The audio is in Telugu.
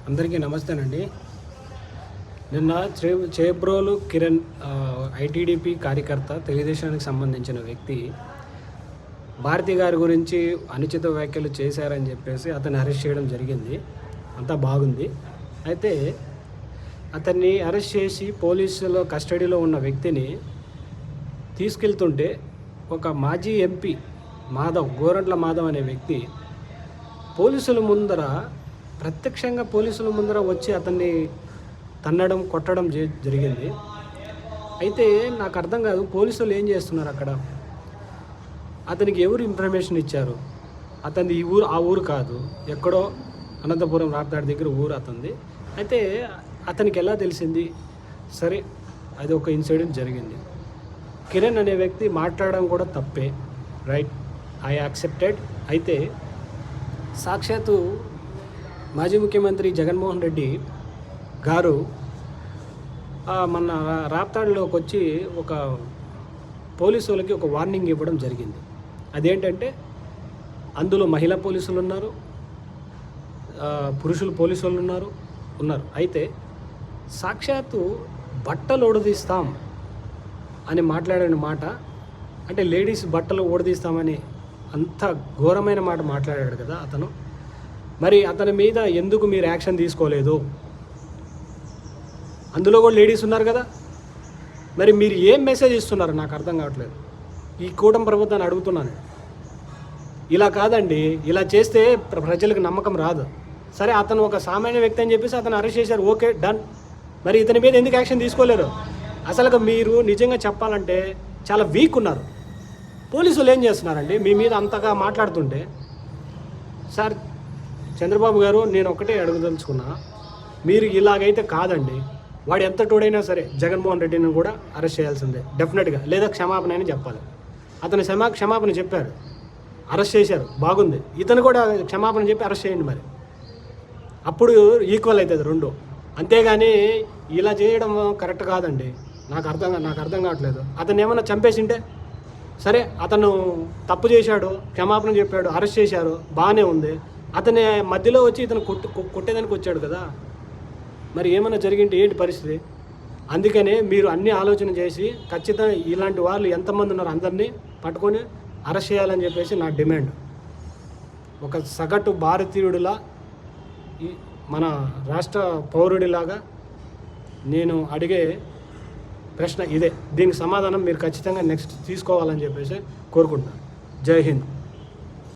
అందరికీ నమస్తేనండి. నిన్న చేబ్రోలు కిరణ్ ఐటీడీపీ కార్యకర్త, తెలుగుదేశానికి సంబంధించిన వ్యక్తి భారతి గారి గురించి అనుచిత వ్యాఖ్యలు చేశారని చెప్పేసి అతన్ని అరెస్ట్ చేయడం జరిగింది. అంతా బాగుంది. అయితే అతన్ని అరెస్ట్ చేసి పోలీసుల కస్టడీలో ఉన్న వ్యక్తిని తీసుకెళ్తుంటే ఒక మాజీ ఎంపీ గోరంట్ల మాధవ్ అనే వ్యక్తి ప్రత్యక్షంగా పోలీసుల ముందర వచ్చి అతన్ని తన్నడం, కొట్టడం జరిగింది. అయితే నాకు అర్థం కాదు, పోలీసులు ఏం చేస్తున్నారు అక్కడ? అతనికి ఎవరు ఇన్ఫర్మేషన్ ఇచ్చారు? అతనిది ఆ ఊరు కాదు, ఎక్కడో అనంతపురం రాప్తాడు దగ్గర ఊరు అతనిది. అయితే అతనికి ఎలా తెలిసింది? సరే, అది ఒక ఇన్సిడెంట్ జరిగింది. కిరణ్ అనే వ్యక్తి మాట్లాడడం కూడా తప్పే, రైట్, ఐ యాక్సెప్టెడ్. అయితే సాక్షాత్తు మాజీ ముఖ్యమంత్రి జగన్మోహన్ రెడ్డి గారు మన రాప్తాడులోకి వచ్చి ఒక పోలీసులకి ఒక వార్నింగ్ ఇవ్వడం జరిగింది. అదేంటంటే అందులో మహిళా పోలీసులు ఉన్నారు, పురుషులు పోలీసులు ఉన్నారు. అయితే సాక్షాత్తు బట్టలు ఓడదీస్తాం అని మాట్లాడిన మాట, అంటే లేడీస్ బట్టలు ఓడదీస్తామని అంత ఘోరమైన మాట మాట్లాడాడు కదా అతను. మరి అతని మీద ఎందుకు మీరు యాక్షన్ తీసుకోలేదు? అందులో కూడా లేడీస్ ఉన్నారు కదా. మరి మీరు ఏం మెసేజ్ ఇస్తున్నారు నాకు అర్థం కావట్లేదు. ఈ కూటమి ప్రభుత్వాన్ని అడుగుతున్నాను. ఇలా కాదండి, ఇలా చేస్తే ప్రజలకు నమ్మకం రాదు. సరే, అతను ఒక సామాన్య వ్యక్తి అని చెప్పేసి అతను అరెస్ట్ చేశారు, ఓకే, డన్. మరి ఇతని మీద ఎందుకు యాక్షన్ తీసుకోలేరు? అసలు మీరు నిజంగా చెప్పాలంటే చాలా వీక్ ఉన్నారు. పోలీసులు ఏం చేస్తున్నారండి మీ మీద అంతగా మాట్లాడుతుంటే? సార్ చంద్రబాబు గారు, నేను ఒకటే అడగదలుచుకున్నా, మీరు ఇలాగైతే కాదండి. వాడు ఎంత తోడైనా సరే జగన్మోహన్ రెడ్డిని కూడా అరెస్ట్ చేయాల్సిందే డెఫినెట్గా, లేదా క్షమాపణ అని చెప్పాలి. అతను క్షమాపణ చెప్పాడు, అరెస్ట్ చేశారు, బాగుంది. ఇతను కూడా క్షమాపణ చెప్పి అరెస్ట్ చేయండి. మరి అప్పుడు ఈక్వల్ అవుతుంది రెండు. అంతేగాని ఇలా చేయడం కరెక్ట్ కాదండి. నాకు అర్థం కావట్లేదు. అతను ఏమన్నా చంపేసింటే సరే, అతను తప్పు చేశాడు, క్షమాపణ చెప్పాడు, అరెస్ట్ చేశారు, బాగానే ఉంది. అతని మధ్యలో వచ్చి ఇతను కొట్టేదానికి వచ్చాడు కదా. మరి ఏమైనా జరిగింటే ఏంటి పరిస్థితి? అందుకనే మీరు అన్ని ఆలోచన చేసి ఖచ్చితంగా ఇలాంటి వాళ్ళు ఎంతమంది ఉన్నారు అందరినీ పట్టుకొని అరెస్ట్ చేయాలని చెప్పేసి నా డిమాండ్. ఒక సగటు భారతీయుడిలా, మన రాష్ట్ర పౌరుడిలాగా నేను అడిగే ప్రశ్న ఇదే. దీనికి సమాధానం మీరు ఖచ్చితంగా నెక్స్ట్ తీసుకోవాలని చెప్పేసి కోరుకుంటున్నాను. జై హింద్.